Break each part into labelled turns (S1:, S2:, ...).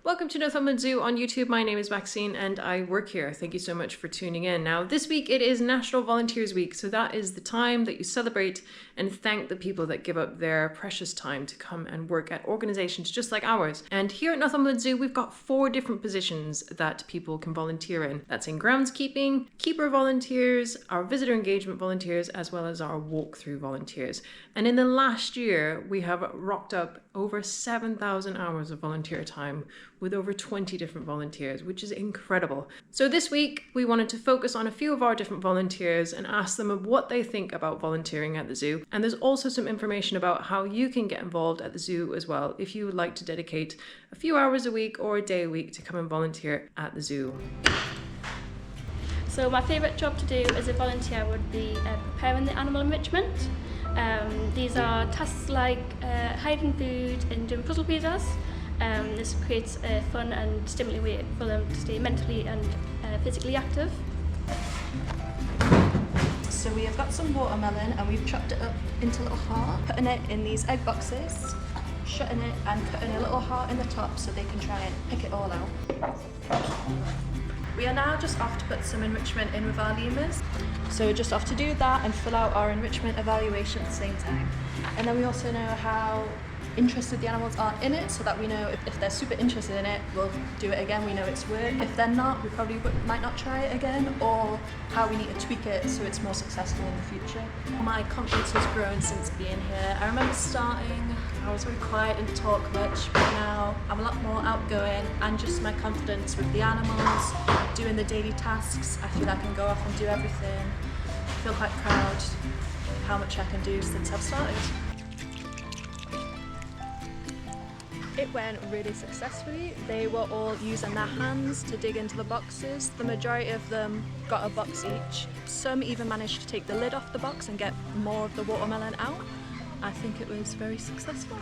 S1: Welcome to Northumberland Zoo on YouTube. My name is Maxine and I work here. Thank you so much for tuning in. Now, this week it is National Volunteers Week, so that is the time that you celebrate and thank the people that give up their precious time to come and work at organisations just like ours. And here at Northumberland Zoo, we've got 4 different positions that people can volunteer in. That's in groundskeeping, keeper volunteers, our visitor engagement volunteers, as well as our walkthrough volunteers. And in the last year, we have rocked up over 7,000 hours of volunteer time with over 20 different volunteers, which is incredible. So this week, we wanted to focus on a few of our different volunteers and ask them what they think about volunteering at the zoo. And there's also some information about how you can get involved at the zoo as well, if you would like to dedicate a few hours a week or a day a week to come and volunteer at the zoo.
S2: So my favourite job to do as a volunteer would be preparing the animal enrichment. These are tasks like hiding food and doing puzzle pieces. This creates a fun and stimulating way for them to stay mentally and physically active.
S3: So we have got some watermelon and we've chopped it up into little hearts, putting it in these egg boxes, shutting it and putting a little heart in the top so they can try and pick it all out. We are now just off to put some enrichment in with our lemurs. So we're just off to do that and fill out our enrichment evaluation at the same time. And then we also know how interested the animals are in it, so that we know if they're super interested in it, we'll do it again, we know it's work. If they're not, we probably might not try it again, or how we need to tweak it so it's more successful in the future. My confidence has grown since being here. I remember starting, I was very quiet and didn't talk much, but now I'm a lot more outgoing, and just my confidence with the animals, doing the daily tasks, I feel I can go off and do everything. I feel quite proud of how much I can do since I've started. It went really successfully. They were all using their hands to dig into the boxes. The majority of them got a box each. Some even managed to take the lid off the box and get more of the watermelon out. I think it was very successful.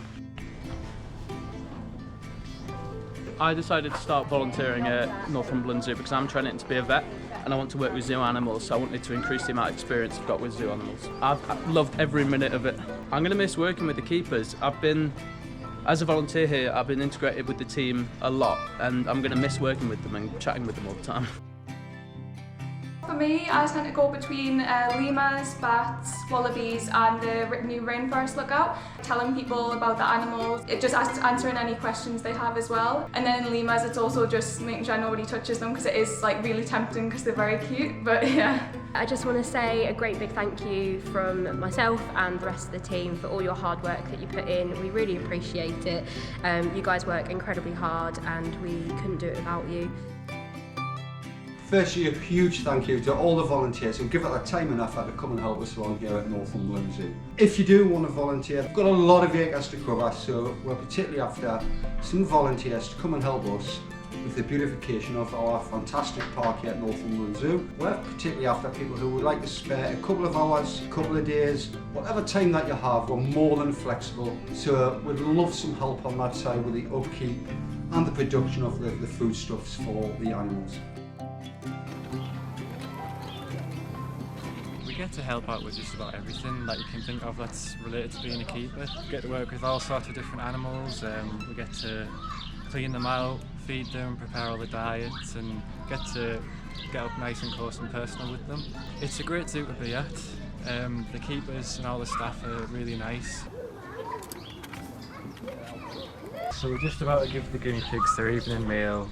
S4: I decided to start volunteering at Northumberland Zoo because I'm training to be a vet and I want to work with zoo animals, so I wanted to increase the amount of experience I've got with zoo animals. I've loved every minute of it. I'm going to miss working with the keepers. As a volunteer here, I've been integrated with the team a lot and I'm going to miss working with them and chatting with them all the time.
S5: For me, I tend to go between lemurs, bats, wallabies and the new rainforest lookout, telling people about the animals. It just answering any questions they have as well. And then in lemurs, it's also just making sure nobody touches them because it is like really tempting because they're very cute, but yeah.
S6: I just want to say a great big thank you from myself and the rest of the team for all your hard work that you put in. We really appreciate it. You guys work incredibly hard and we couldn't do it without you.
S7: Firstly, a huge thank you to all the volunteers who give it their time and effort to come and help us along here at Northumberland Zoo. If you do want to volunteer, we've got a lot of acres to cover, so we're particularly after some volunteers to come and help us with the beautification of our fantastic park here at Northumberland Zoo. We're particularly after people who would like to spare a couple of hours, a couple of days, whatever time that you have. We're more than flexible, so we'd love some help on that side with the upkeep and the production of the foodstuffs for the animals.
S8: We get to help out with just about everything that you can think of that's related to being a keeper. We get to work with all sorts of different animals, we get to clean them out, feed them, prepare all the diets and get to get up nice and close and personal with them. It's a great zoo to be at. The keepers and all the staff are really nice. So we're just about to give the guinea pigs their evening meal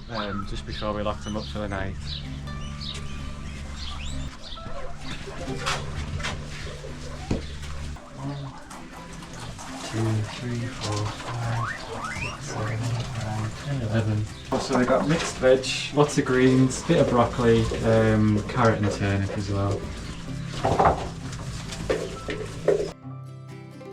S8: just before we lock them up for the night. 2, 3, 4, 5, 6, 7, 8, 9, 10, 11. So we got mixed veg, lots of greens, bit of broccoli, carrot and turnip as well.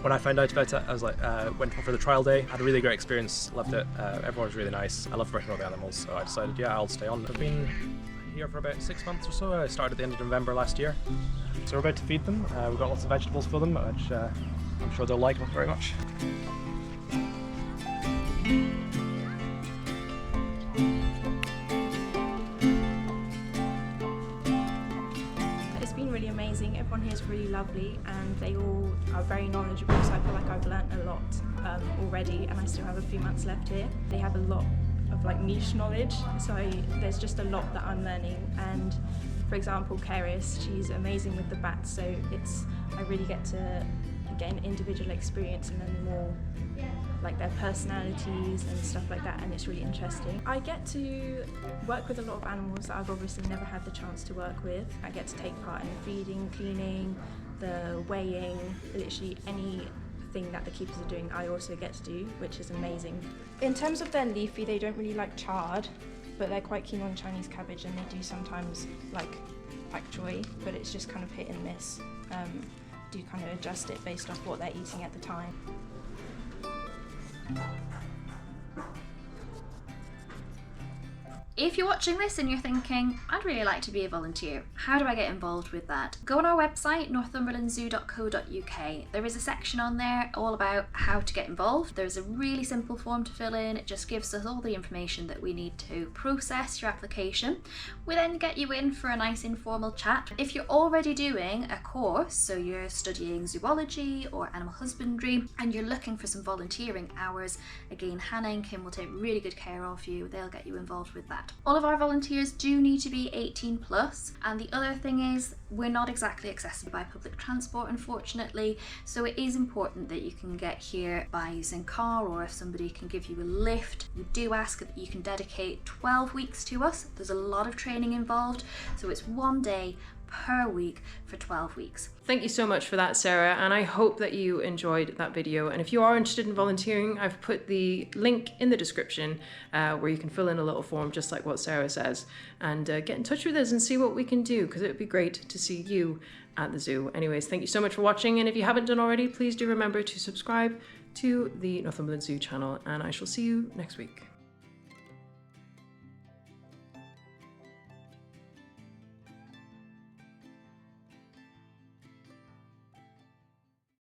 S9: When I found out about it, I was like, went for the trial day, had a really great experience, loved it. Everyone was really nice. I love working with the animals, so I decided, yeah, I'll stay on. I've been here for about 6 months or so. I started at the end of November last year. So we're about to feed them. We've got lots of vegetables for them, which I'm sure they'll like very much.
S3: It's been really amazing. Everyone here is really lovely and they all are very knowledgeable, so I feel like I've learnt a lot already and I still have a few months left here. They have a lot of like niche knowledge, so there's just a lot that I'm learning. And for example, Keris, she's amazing with the bats, so I really get to get an individual experience and learn more like their personalities and stuff like that, and it's really interesting. I get to work with a lot of animals that I've obviously never had the chance to work with. I get to take part in the feeding, cleaning, the weighing, literally anything that the keepers are doing I also get to do, which is amazing. In terms of their leafy, they don't really like chard, but they're quite keen on Chinese cabbage, and they do sometimes like pak choy, but it's just kind of hit and miss. Do kind of adjust it based off what they're eating at the time.
S10: If you're watching this and you're thinking, I'd really like to be a volunteer, how do I get involved with that? Go on our website, northumberlandzoo.co.uk. There is a section on there all about how to get involved. There's a really simple form to fill in. It just gives us all the information that we need to process your application. We then get you in for a nice informal chat. If you're already doing a course, so you're studying zoology or animal husbandry, and you're looking for some volunteering hours, again, Hannah and Kim will take really good care of you. They'll get you involved with that. All of our volunteers do need to be 18 plus, and the other thing is we're not exactly accessible by public transport, unfortunately, so it is important that you can get here by using car, or if somebody can give you a lift. We do ask that you can dedicate 12 weeks to us. There's a lot of training involved, so it's 1 day per week for 12 weeks.
S1: Thank you so much for that, Sarah, and I hope that you enjoyed that video. And if you are interested in volunteering, I've put the link in the description where you can fill in a little form just like what Sarah says, and get in touch with us and see what we can do, because it would be great to see you at the zoo. Anyways, thank you so much for watching, and if you haven't done already, please do remember to subscribe to the Northumberland Zoo channel, and I shall see you next week.